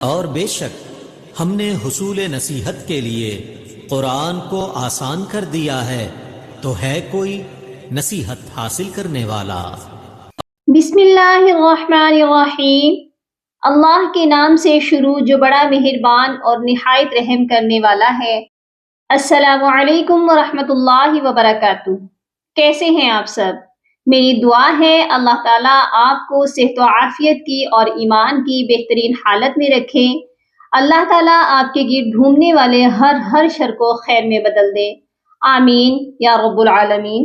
اور بے شک ہم نے حصول نصیحت کے لیے قرآن کو آسان کر دیا ہے، تو ہے کوئی نصیحت حاصل کرنے والا؟ بسم اللہ الرحمن الرحیم۔ اللہ کے نام سے شروع جو بڑا مہربان اور نہایت رحم کرنے والا ہے۔ السلام علیکم ورحمۃ اللہ وبرکاتہ۔ کیسے ہیں آپ سب؟ میری دعا ہے اللہ تعالیٰ آپ کو صحت و عافیت کی اور ایمان کی بہترین حالت میں رکھے۔ اللہ تعالیٰ آپ کے گرد گھومنے والے ہر شر کو خیر میں بدل دے، آمین یا رب العالمین۔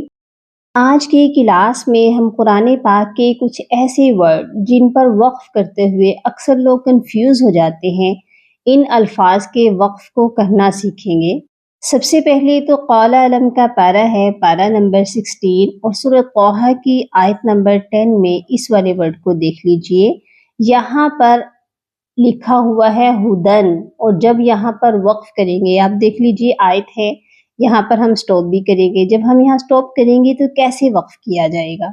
آج کی کلاس میں ہم قرآن پاک کے کچھ ایسے ورڈ جن پر وقف کرتے ہوئے اکثر لوگ کنفیوز ہو جاتے ہیں، ان الفاظ کے وقف کو کرنا سیکھیں گے۔ سب سے پہلے تو قال علم کا پارہ ہے، پارہ نمبر 16 اور سورۃ طٰہٰ کی آیت نمبر 10 میں اس والے ورڈ کو دیکھ لیجئے۔ یہاں پر لکھا ہوا ہے ہدن، اور جب یہاں پر وقف کریں گے آپ دیکھ لیجئے آیت ہے، یہاں پر ہم سٹاپ بھی کریں گے۔ جب ہم یہاں سٹاپ کریں گے تو کیسے وقف کیا جائے گا؟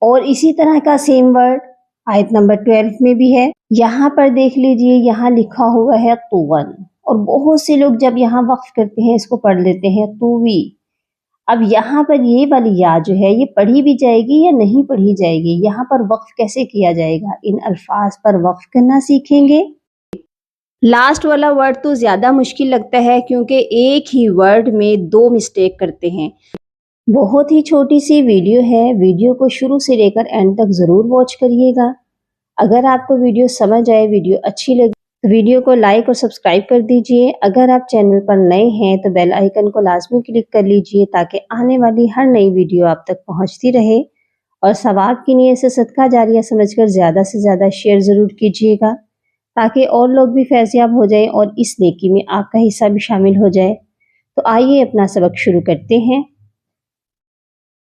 اور اسی طرح کا سیم ورڈ آیت نمبر 12 میں بھی ہے۔ یہاں پر دیکھ لیجئے، یہاں لکھا ہوا ہے طغن، اور بہت سے لوگ جب یہاں وقف کرتے ہیں اس کو پڑھ لیتے ہیں طوی۔ اب یہاں پر یہ والی یا جو ہے یہ پڑھی بھی جائے گی یا نہیں پڑھی جائے گی؟ یہاں پر وقف کیسے کیا جائے گا؟ ان الفاظ پر وقف کرنا سیکھیں گے۔ لاسٹ والا ورڈ تو زیادہ مشکل لگتا ہے کیونکہ ایک ہی ورڈ میں 2 مسٹیک کرتے ہیں۔ بہت ہی چھوٹی سی ویڈیو ہے، ویڈیو کو شروع سے لے کر اینڈ تک ضرور واچ کریے گا۔ اگر آپ کو ویڈیو سمجھ آئے، ویڈیو اچھی لگے تو ویڈیو کو لائک اور سبسکرائب کر دیجئے۔ اگر آپ چینل پر نئے ہیں تو بیل آئیکن کو لازمی کلک کر لیجئے تاکہ آنے والی ہر نئی ویڈیو آپ تک پہنچتی رہے، اور ثواب کی نیت سے صدقہ جاریہ سمجھ کر زیادہ سے زیادہ شیئر ضرور کیجئے گا تاکہ اور لوگ بھی فیضیاب ہو جائیں اور اس نیکی میں آپ کا حصہ بھی شامل ہو جائے۔ تو آئیے اپنا سبق شروع کرتے ہیں۔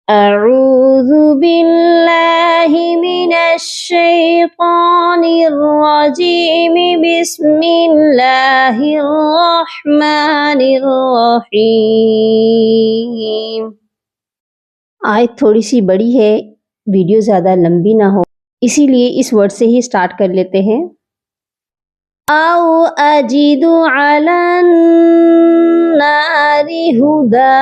اعوذ باللہ من الشیطان الرجیم، بسم اللہ الرحمن الرحیم۔ آیت تھوڑی سی بڑی ہے، ویڈیو زیادہ لمبی نہ ہو، اسی لیے اس ورڈ سے ہی سٹارٹ کر لیتے ہیں۔ او اجد علی النار ہدا۔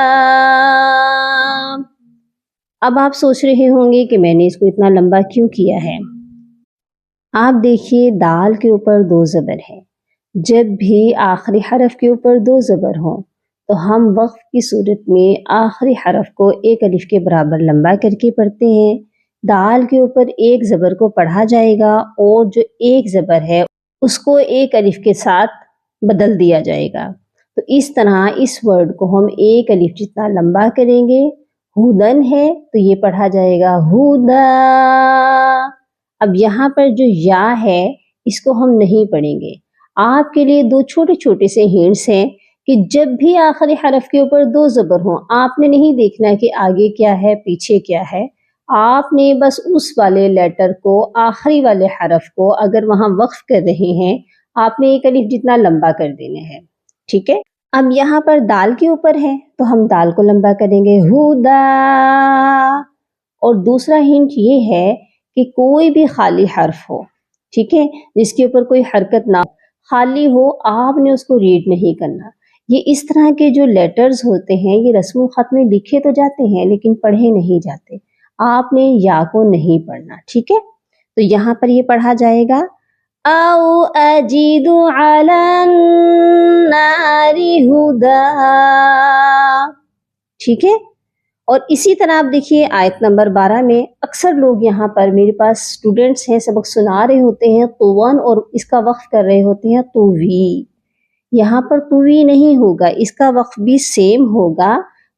اب آپ سوچ رہے ہوں گے کہ میں نے اس کو اتنا لمبا کیوں کیا ہے؟ آپ دیکھیے دال کے اوپر 2 زبر ہے، جب بھی آخری حرف کے اوپر 2 زبر ہوں تو ہم وقف کی صورت میں آخری حرف کو 1 الف کے برابر لمبا کر کے پڑھتے ہیں۔ دال کے اوپر 1 زبر کو پڑھا جائے گا اور جو 1 زبر ہے اس کو 1 الف کے ساتھ بدل دیا جائے گا۔ تو اس طرح اس ورڈ کو ہم 1 الف جتنا لمبا کریں گے۔ ہودن ہے تو یہ پڑھا جائے گا ہودا۔ اب یہاں پر جو یا ہے اس کو ہم نہیں پڑھیں گے۔ آپ کے لیے 2 چھوٹے چھوٹے سے ہینٹس ہیں کہ جب بھی آخری حرف کے اوپر 2 زبر ہوں، آپ نے نہیں دیکھنا کہ آگے کیا ہے پیچھے کیا ہے، آپ نے بس اس والے لیٹر کو، آخری والے حرف کو اگر وہاں وقف کر رہے ہیں، آپ نے 1 الف جتنا لمبا کر دینا ہے، ٹھیک ہے؟ اب یہاں پر دال کے اوپر ہے تو ہم دال کو لمبا کریں گے ہدا۔ اور دوسرا ہنٹ یہ ہے کہ کوئی بھی خالی حرف ہو، ٹھیک ہے، جس کے اوپر کوئی حرکت نہ ہو، خالی ہو، آپ نے اس کو ریڈ نہیں کرنا۔ یہ اس طرح کے جو لیٹرز ہوتے ہیں یہ رسم الخط میں لکھے تو جاتے ہیں لیکن پڑھے نہیں جاتے، آپ نے یا کو نہیں پڑھنا، ٹھیک ہے؟ تو یہاں پر یہ پڑھا جائے گا او اجد علی النار ہدا، ٹھیک ہے؟ اور اسی طرح آپ دیکھیے آیت نمبر 12 میں اکثر لوگ یہاں پر میرے پاس اسٹوڈنٹس ہیں سبق سنا رہے ہوتے ہیں طوون اور اس کا وقف کر رہے ہوتے ہیں طوی۔ یہاں پر طوی نہیں ہوگا، اس کا وقف بھی سیم ہوگا۔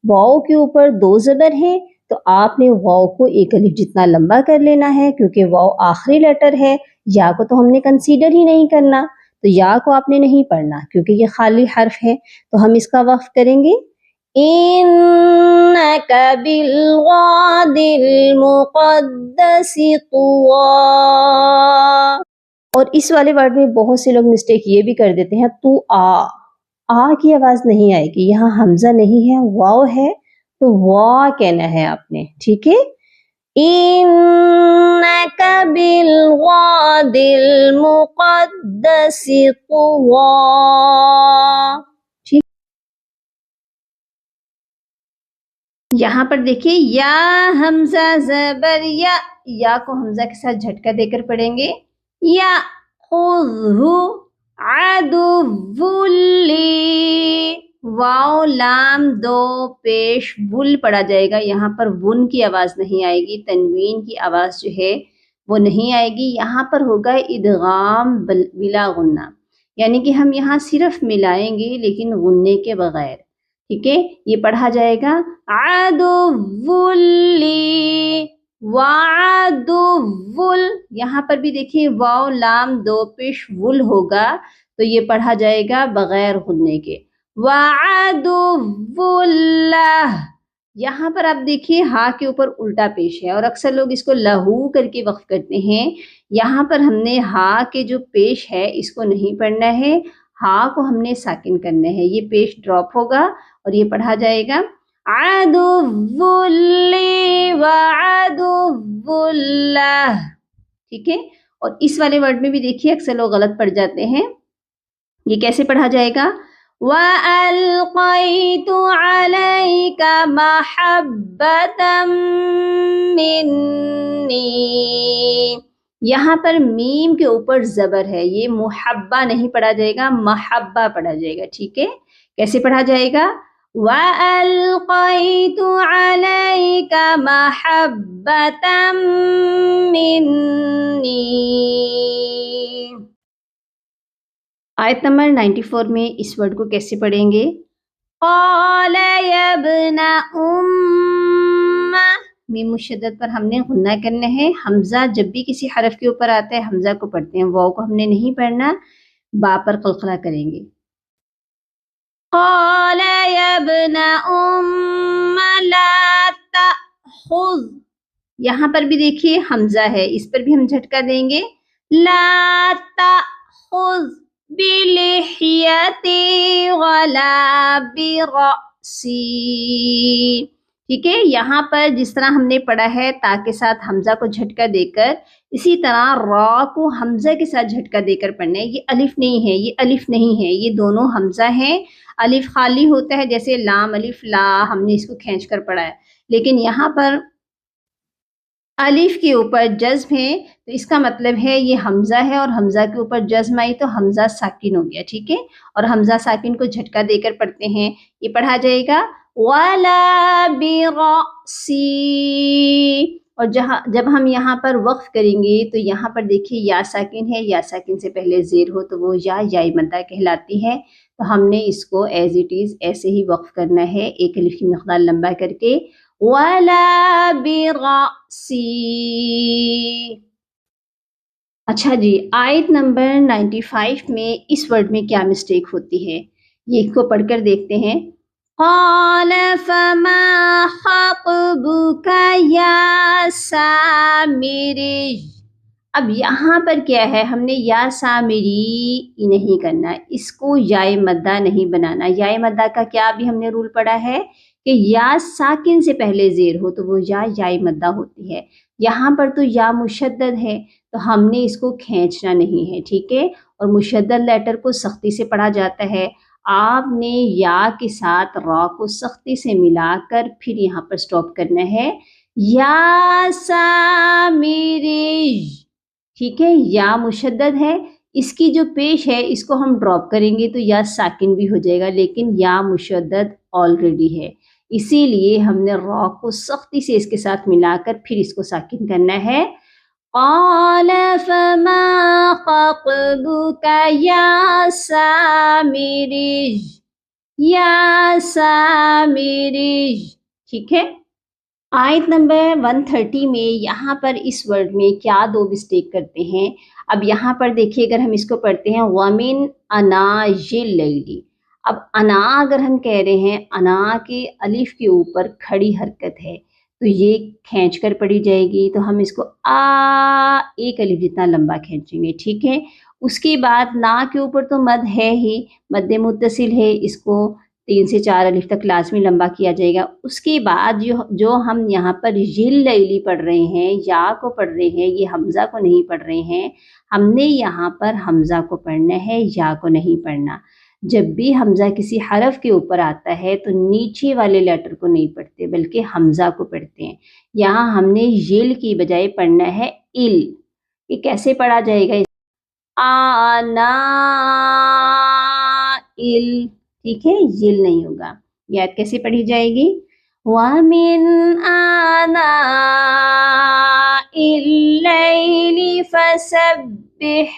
واؤ کے اوپر 2 زبر ہیں تو آپ نے واؤ کو 1 الف جتنا لمبا کر لینا ہے کیونکہ واؤ آخری لیٹر ہے۔ یا کو تو ہم نے کنسیڈر ہی نہیں کرنا، تو یا کو آپ نے نہیں پڑھنا کیونکہ یہ خالی حرف ہے، تو ہم اس کا وقف کریں گے اِنَّكَ بِالْوَادِ الْمُقَدَّسِ طُوًى۔ اور اس والے ورڈ میں بہت سے لوگ مسٹیک یہ بھی کر دیتے ہیں تو آ کی آواز نہیں آئے گی، یہاں حمزہ نہیں ہے، واو ہے تو وا کہنا ہے آپ نے، ٹھیک ہے؟ إنك بالواد المقدس طوى. ٹھیک، یہاں پر دیکھیے یا حمزہ زبر یا کو حمزہ کے ساتھ جھٹکا دے کر پڑھیں گے. یا خذہ عدو لی، واو لام دو پیش ول پڑھا جائے گا. یہاں پر ون کی آواز نہیں آئے گی، تنوین کی آواز جو ہے وہ نہیں آئے گی. یہاں پر ہوگا ادغام بلا غنہ، یعنی کہ ہم یہاں صرف ملائیں گے لیکن غنے کے بغیر. ٹھیک ہے، یہ پڑھا جائے گا عدو لی وعدو. یہاں پر بھی دیکھیے واو لام دو پیش ول ہوگا تو یہ پڑھا جائے گا بغیر غننے کے. وعدو اللہ، یہاں پر آپ دیکھیے ہا کے اوپر الٹا پیش ہے اور اکثر لوگ اس کو لہو کر کے وقف کرتے ہیں. یہاں پر ہم نے ہا کے جو پیش ہے اس کو نہیں پڑھنا ہے، ہا کو ہم نے ساکن کرنا ہے. یہ پیش ڈراپ ہوگا اور یہ پڑھا جائے گا عدو لی وعدو اللہ. ٹھیک ہے، اور اس والے ورڈ میں بھی دیکھیے اکثر لوگ غلط پڑھ جاتے ہیں. یہ کیسے پڑھا جائے گا؟ وَأَلْقَيْتُ عَلَيْكَ مَحَبَّةً مِّنِّي. یہاں پر میم کے اوپر زبر ہے، یہ محبہ نہیں پڑھا جائے گا، محبہ پڑھا جائے گا. ٹھیک ہے، کیسے پڑھا جائے گا؟ وَأَلْقَيْتُ عَلَيْكَ مَحَبَّةً مِّنِّي. آیت نمبر 94 میں اس ورڈ کو کیسے پڑھیں گے؟ قَالَ يَا ابْنَ أُمَّ، میم مشدد پر ہم نے غنہ کرنا ہے. حمزہ جب بھی کسی حرف کے اوپر آتا ہے حمزہ کو پڑھتے ہیں، واو کو ہم نے نہیں پڑھنا، با پر قلقلہ کریں گے. قال يا ابن ام لا تأخذ، یہاں پر بھی دیکھیے حمزہ ہے، اس پر بھی ہم جھٹکا دیں گے. لا تأخذ بلحیتی ولا برأسی. ٹھیک ہے، یہاں پر جس طرح ہم نے پڑھا ہے تا کے ساتھ حمزہ کو جھٹکا دے کر، اسی طرح را کو حمزہ کے ساتھ جھٹکا دے کر پڑھنا ہے. یہ الف نہیں ہے، یہ الف نہیں ہے، یہ دونوں حمزہ ہیں. الف خالی ہوتا ہے جیسے لام الف لا، ہم نے اس کو کھینچ کر پڑھا ہے، لیکن یہاں پر الف کے اوپر جزم ہے تو اس کا مطلب ہے یہ حمزہ ہے اور حمزہ کے اوپر جزم آئی تو حمزہ ساکن ہو گیا. ٹھیک ہے، اور حمزہ ساکن کو جھٹکا دے کر پڑھتے ہیں. یہ پڑھا جائے گا وَلَا بِرَأْسِي. اور جب ہم یہاں پر وقف کریں گے تو یہاں پر دیکھیے یا ساکن ہے، یا ساکن سے پہلے زیر ہو تو وہ یا مدہ کہلاتی ہے. تو ہم نے اس کو ایز اٹ از ایسے ہی وقف کرنا ہے، ایک الف کی مقدار لمبا کر کے. وَلَا بِرَأْسِي. اچھا جی، آیت نمبر 95 میں اس ورڈ میں کیا مسٹیک ہوتی ہے یہ کو پڑھ کر دیکھتے ہیں. قَالَ فَمَا خَطْبُكَ يَا سَامِرِيُّ. اب یہاں پر کیا ہے، ہم نے یا سامری نہیں کرنا، اس کو یا مدہ نہیں بنانا. یا مدہ کا کیا ابھی ہم نے رول پڑھا ہے کہ یا ساکن سے پہلے زیر ہو تو وہ یا مدہ ہوتی ہے. یہاں پر تو یا مشدد ہے تو ہم نے اس کو کھینچنا نہیں ہے. ٹھیک ہے، اور مشدد لیٹر کو سختی سے پڑھا جاتا ہے. آپ نے یا کے ساتھ را کو سختی سے ملا کر پھر یہاں پر سٹاپ کرنا ہے. یا سامری. ٹھیک ہے، یا مشدد ہے، اس کی جو پیش ہے اس کو ہم ڈراپ کریں گے تو یا ساکن بھی ہو جائے گا، لیکن یا مشدد آلریڈی ہے، اسی لیے ہم نے را کو سختی سے اس کے ساتھ ملا کر پھر اس کو ساکن کرنا ہے. قال فما خطبك یا سامری، یا سامری. ٹھیک ہے، آیت نمبر 130 میں یہاں پر اس ورڈ میں کیا دو مسٹیک کرتے ہیں. اب یہاں پر دیکھیے اگر ہم اس کو پڑھتے ہیں وَمِنْ أَنَاجِ اللَّيْلِ. اب انا اگر ہم کہہ رہے ہیں، انا کے الف کے اوپر کھڑی حرکت ہے تو یہ کھینچ کر پڑھی جائے گی، تو ہم اس کو ایک الف جتنا لمبا کھینچیں گے. ٹھیک ہے، اس کے بعد نا کے اوپر تو مد ہے ہی، مد متصل ہے، اس کو 3 سے 4 الف تک لازمی لمبا کیا جائے گا۔ اس کے بعد جو ہم یہاں پر یل لیلی پڑھ رہے ہیں، یا کو پڑھ رہے ہیں، یہ حمزہ کو نہیں پڑھ رہے ہیں، ہم نے یہاں پر حمزہ کو پڑھنا ہے، یا کو نہیں پڑھنا۔ جب بھی حمزہ کسی حرف کے اوپر آتا ہے تو نیچے والے لیٹر کو نہیں پڑھتے بلکہ حمزہ کو پڑھتے ہیں۔ یہاں ہم نے یل کی بجائے پڑھنا ہے ال۔ یہ کیسے پڑھا جائے گا؟ آنا ال، ٹھیک ہے، یل نہیں ہوگا۔ یہ آیت کیسے پڑھی جائے گی؟ وَمِنْ آنَاءِ اللَّيْلِ فَسَبِّحْ۔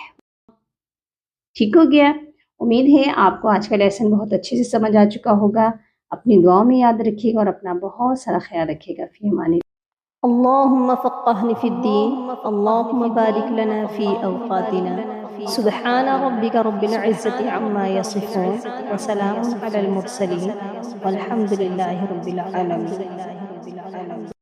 ٹھیک ہو گیا؟ امید ہے آپ کو آج کا لیسن بہت اچھے سے سمجھ آ چکا ہوگا۔ اپنی دعاؤں میں یاد رکھیے گا اور اپنا بہت سارا خیال رکھیے گا۔ فی امان اللہ۔ اللہم فقہنا فی الدین، اللہم بارک لنا فی اوقاتنا، سبحان ربک رب العزت عما یصفون، وسلام علی المرسلین، والحمد للہ رب العالمین۔